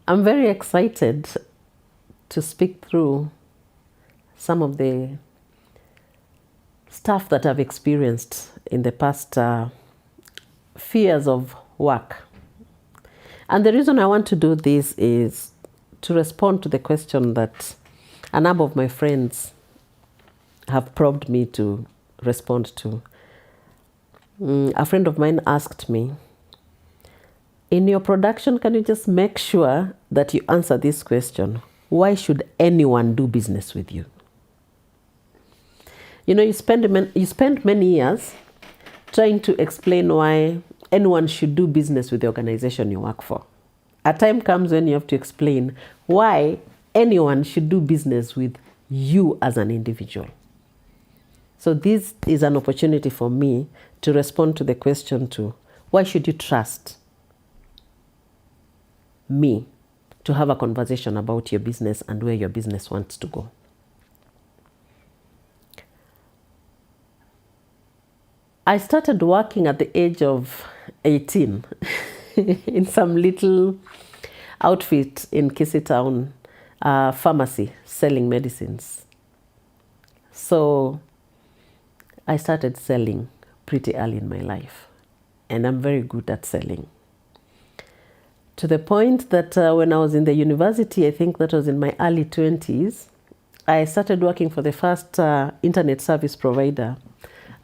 I'm very excited to speak through some of the stuff that I've experienced in the past few years of work. And the reason I want to do this is to respond to the question that a number of my friends have probed me to respond to. A friend of mine asked me, in your production, can you just make sure that you answer this question? Why should anyone do business with you? You know, you spend many years trying to explain why anyone should do business with the organization you work for. A time comes when you have to explain why anyone should do business with you as an individual. So this is an opportunity for me to respond to the question to why should you trust me to have a conversation about your business and where your business wants to go. I started working at the age of 18 in some little outfit in Kisii Town, pharmacy, selling medicines. So I started selling pretty early in my life, and I'm very good at selling. To the point that when I was in the university, I think that was in my early 20s, I started working for the first internet service provider,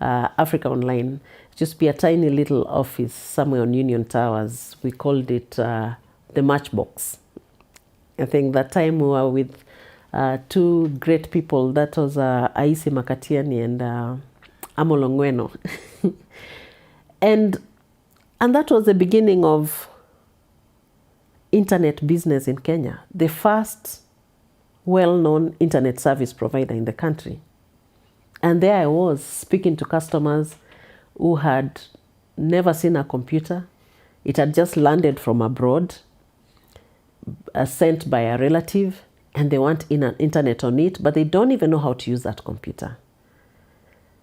Africa Online. It used to be a tiny little office somewhere on Union Towers. We called it the Matchbox. I think that time we were with two great people. That was Aisi Makatiani and Amolongweno. and that was the beginning of internet business in Kenya, the first well-known internet service provider in the country. And there I was speaking to customers who had never seen a computer. It had just landed from abroad, sent by a relative, and they want an internet on it, but they don't even know how to use that computer.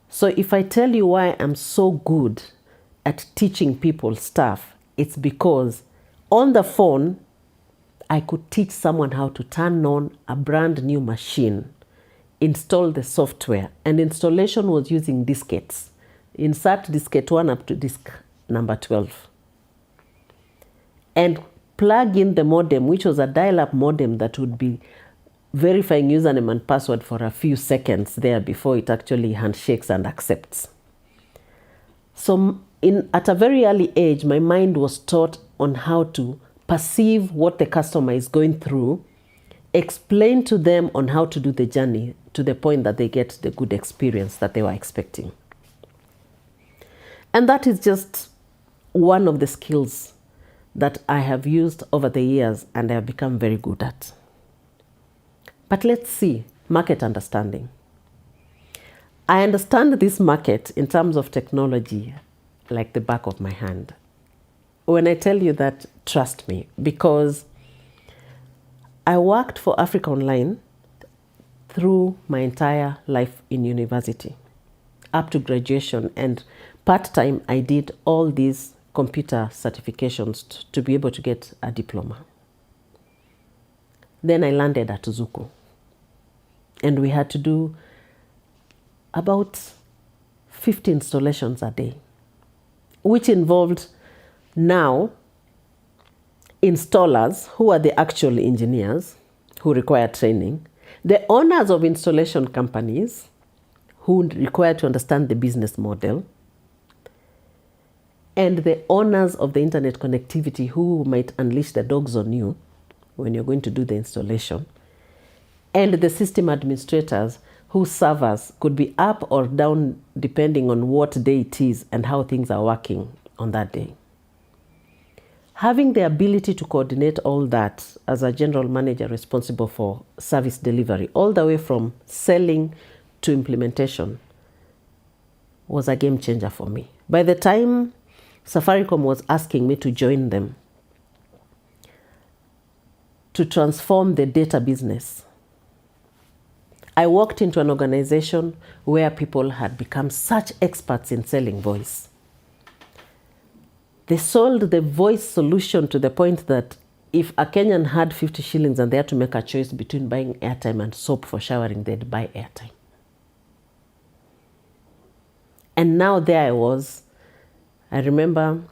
So if I tell you why I'm so good at teaching people stuff, it's because on the phone, I could teach someone how to turn on a brand new machine, install the software, and installation was using diskettes. Insert diskette 1 up to disk number 12. And plug in the modem, which was a dial-up modem that would be verifying username and password for a few seconds there before it actually handshakes and accepts. So at a very early age, my mind was taught on how to perceive what the customer is going through, explain to them on how to do the journey to the point that they get the good experience that they were expecting. And that is just one of the skills that I have used over the years and I have become very good at. But let's see, market understanding. I understand this market in terms of technology like the back of my hand. When I tell you that, trust me, because I worked for Africa Online through my entire life in university, up to graduation, and part-time I did all these computer certifications to be able to get a diploma. Then I landed at Zuku, and we had to do about 50 installations a day, which involved now installers who are the actual engineers who require training, the owners of installation companies who require to understand the business model, and the owners of the internet connectivity who might unleash the dogs on you when you're going to do the installation, and the system administrators whose servers could be up or down depending on what day it is and how things are working on that day. Having the ability to coordinate all that as a general manager responsible for service delivery, all the way from selling to implementation, was a game changer for me. By the time Safaricom was asking me to join them to transform the data business, I walked into an organization where people had become such experts in selling voice. They sold the voice solution to the point that if a Kenyan had 50 shillings and they had to make a choice between buying airtime and soap for showering, they'd buy airtime. And now there I was. I remember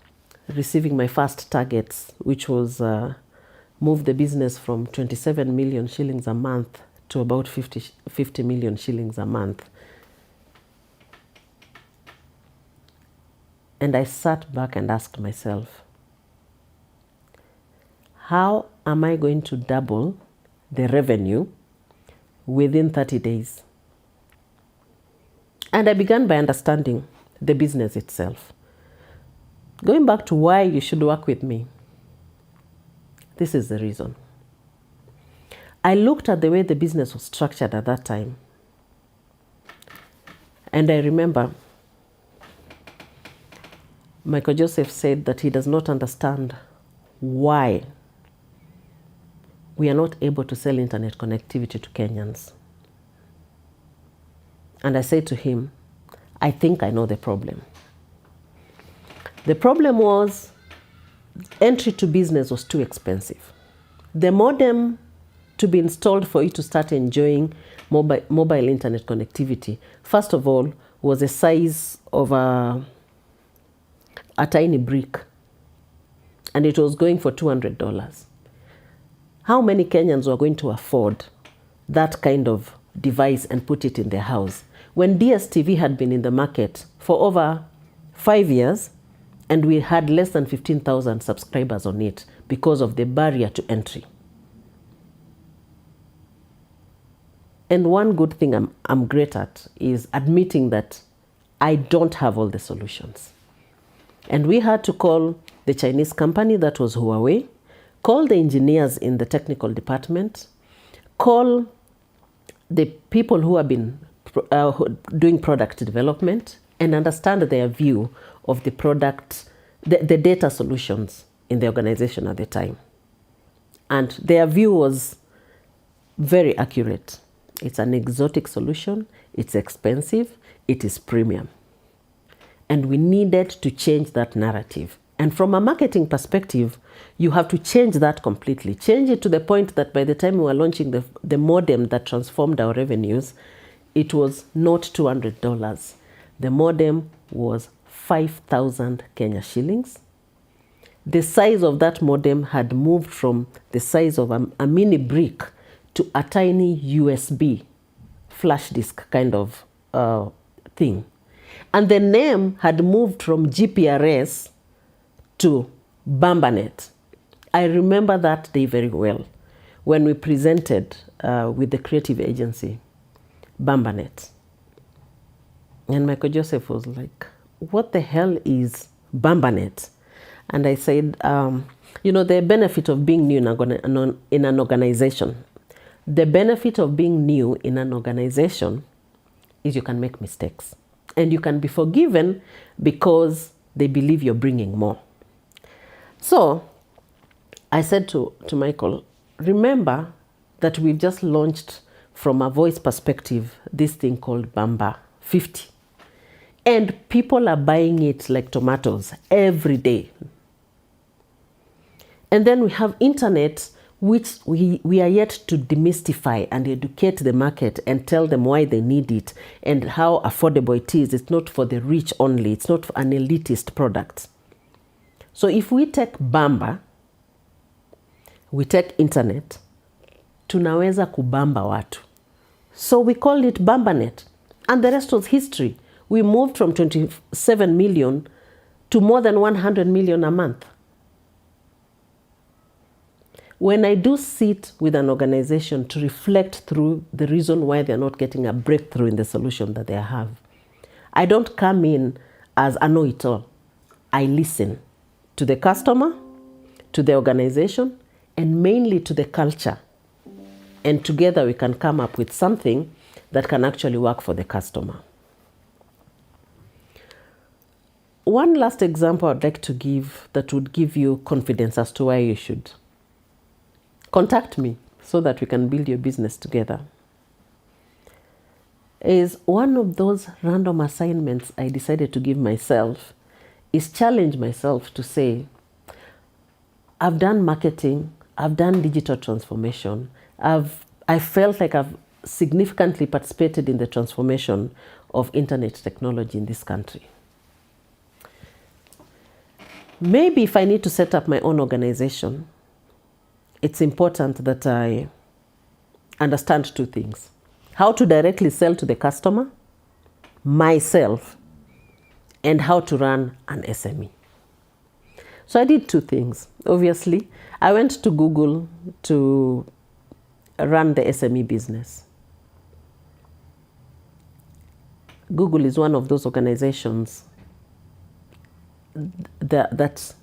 receiving my first targets, which was move the business from 27 million shillings a month to about 50 million shillings a month. And I sat back and asked myself, how am I going to double the revenue within 30 days? And I began by understanding the business itself. Going back to why you should work with me, this is the reason. I looked at the way the business was structured at that time. And I remember Michael Joseph said that he does not understand why we are not able to sell internet connectivity to Kenyans. And I said to him, I think I know the problem. The problem was entry to business was too expensive. The modem to be installed for you to start enjoying mobile internet connectivity, first of all, was the size of a tiny brick. And it was going for $200. How many Kenyans were going to afford that kind of device and put it in their house? When DSTV had been in the market for over 5 years, and we had less than 15,000 subscribers on it because of the barrier to entry. And one good thing I'm great at is admitting that I don't have all the solutions. And we had to call the Chinese company, that was Huawei, call the engineers in the technical department, call the people who have been doing product development, and understand their view of the product, the data solutions in the organization at the time. And their view was very accurate. It's an exotic solution, it's expensive, it is premium. And we needed to change that narrative. And from a marketing perspective, you have to change that completely. Change it to the point that by the time we were launching the modem that transformed our revenues, it was not $200. The modem was 5,000 Kenya shillings. The size of that modem had moved from the size of a mini brick to a tiny USB flash disk kind of thing. And the name had moved from GPRS to Bambanet. I remember that day very well when we presented with the creative agency, Bambanet. And Michael Joseph was like, what the hell is Bambanet? And I said, the benefit of being new in an organization. The benefit of being new in an organization is you can make mistakes. And you can be forgiven because they believe you're bringing more. So I said to Michael, remember that we've just launched from a voice perspective this thing called Bamba 50. And people are buying it like tomatoes every day. And then we have internet, which we are yet to demystify and educate the market and tell them why they need it and how affordable it is. It's not for the rich only. It's not an elitist product. So if we take Bamba, we take internet, tunaweza kubamba watu. So we called it Bambanet. And the rest was history. We moved from 27 million to more than 100 million a month. When I do sit with an organization to reflect through the reason why they're not getting a breakthrough in the solution that they have, I don't come in as a know-it-all. I listen to the customer, to the organization, and mainly to the culture. And together we can come up with something that can actually work for the customer. One last example I'd like to give that would give you confidence as to why you should contact me so that we can build your business together is one of those random assignments I decided to give myself is challenge myself to say, I've done marketing, I've done digital transformation. I felt like I've significantly participated in the transformation of internet technology in this country. Maybe if I need to set up my own organization, it's important that I understand two things: how to directly sell to the customer, myself, and how to run an SME. So I did two things. Obviously, I went to Google to run the SME business. Google is one of those organizations that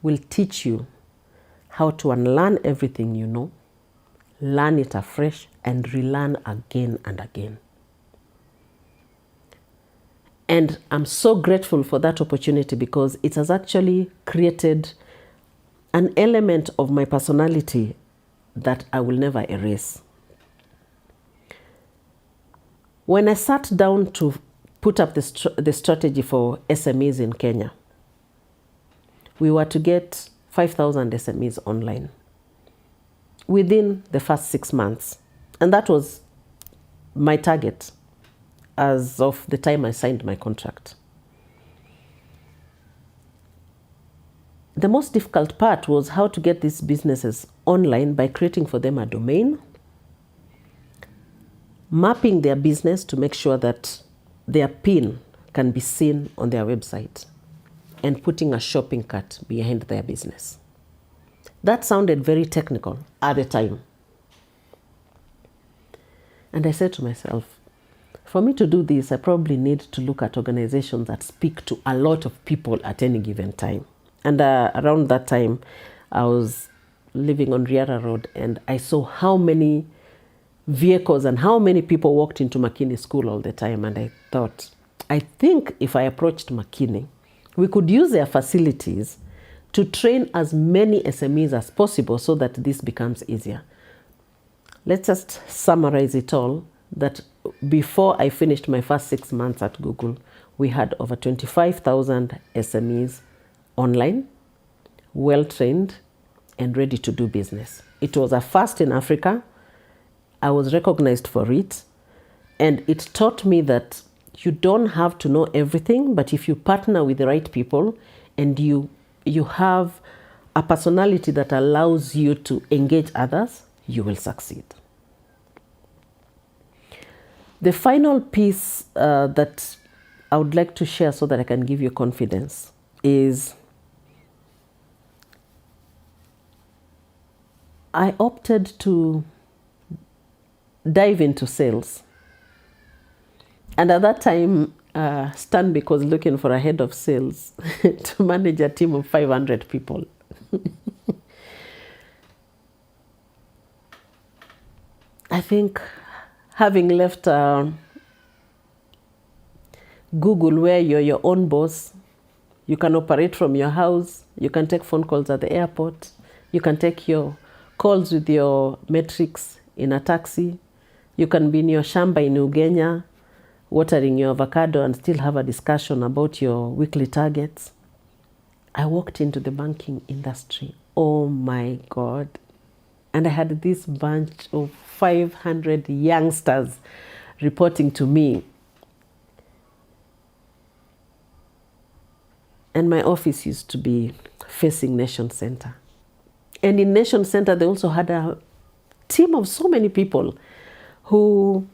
will teach you how to unlearn everything you know, learn it afresh, and relearn again and again. And I'm so grateful for that opportunity because it has actually created an element of my personality that I will never erase. When I sat down to put up the strategy for SMEs in Kenya, we were to get 5,000 SMEs online within the first 6 months. And that was my target as of the time I signed my contract. The most difficult part was how to get these businesses online by creating for them a domain, mapping their business to make sure that their PIN can be seen on their website, and putting a shopping cart behind their business. That sounded very technical at the time. And I said to myself, for me to do this, I probably need to look at organizations that speak to a lot of people at any given time. And around that time, I was living on Riara Road, and I saw how many vehicles and how many people walked into Makini School all the time. And I thought, I think if I approached Makini, we could use their facilities to train as many SMEs as possible so that this becomes easier. Let's just summarize it all, that before I finished my first 6 months at Google, we had over 25,000 SMEs online, well-trained, and ready to do business. It was a first in Africa. I was recognized for it. And it taught me that you don't have to know everything, but if you partner with the right people and you have a personality that allows you to engage others, you will succeed. The final piece that I would like to share so that I can give you confidence is I opted to dive into sales. And at that time, Stanbic was looking for a head of sales to manage a team of 500 people. I think having left Google, where you're your own boss, you can operate from your house, you can take phone calls at the airport, you can take your calls with your matrix in a taxi, you can be in your shamba in Ugenya, watering your avocado and still have a discussion about your weekly targets. I walked into the banking industry. Oh my God. And I had this bunch of 500 youngsters reporting to me. And my office used to be facing Nation Center. And in Nation Center, they also had a team of so many people who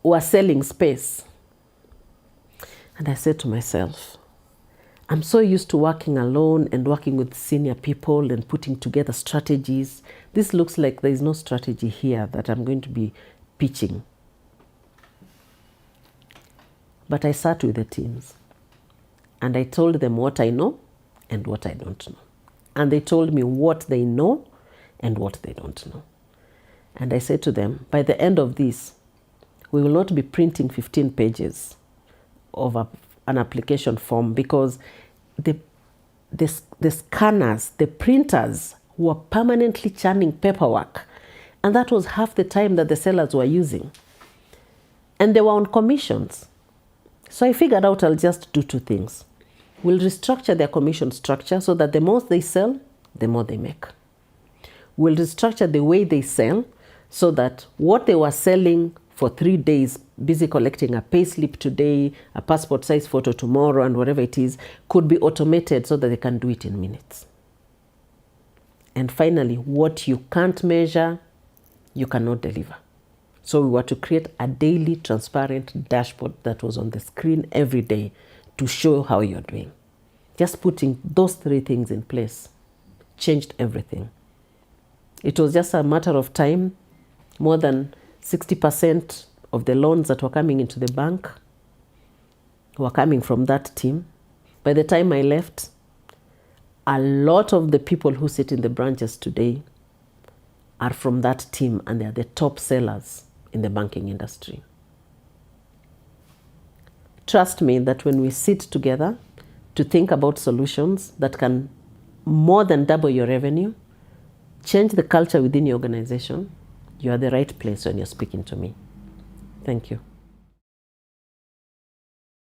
were selling space. And I said to myself, I'm so used to working alone and working with senior people and putting together strategies. This looks like there is no strategy here that I'm going to be pitching. But I sat with the teams and I told them what I know and what I don't know. And they told me what they know and what they don't know. And I said to them, by the end of this, we will not be printing 15 pages of an application form because the scanners, the printers were permanently churning paperwork. And that was half the time that the sellers were using. And they were on commissions. So I figured out I'll just do two things. We'll restructure their commission structure so that the more they sell, the more they make. will restructure the way they sell so that what they were selling for 3 days, busy collecting a pay slip today, a passport size photo tomorrow, and whatever it is, could be automated so that they can do it in minutes. And finally, what you can't measure, you cannot deliver. So we were to create a daily transparent dashboard that was on the screen every day to show how you're doing. Just putting those 3 things in place changed everything. It was just a matter of time. More than 60% of the loans that were coming into the bank were coming from that team. By the time I left, a lot of the people who sit in the branches today are from that team, and they are the top sellers in the banking industry. Trust me that when we sit together to think about solutions that can more than double your revenue, change the culture within your organization, you are the right place when you're speaking to me. Thank you.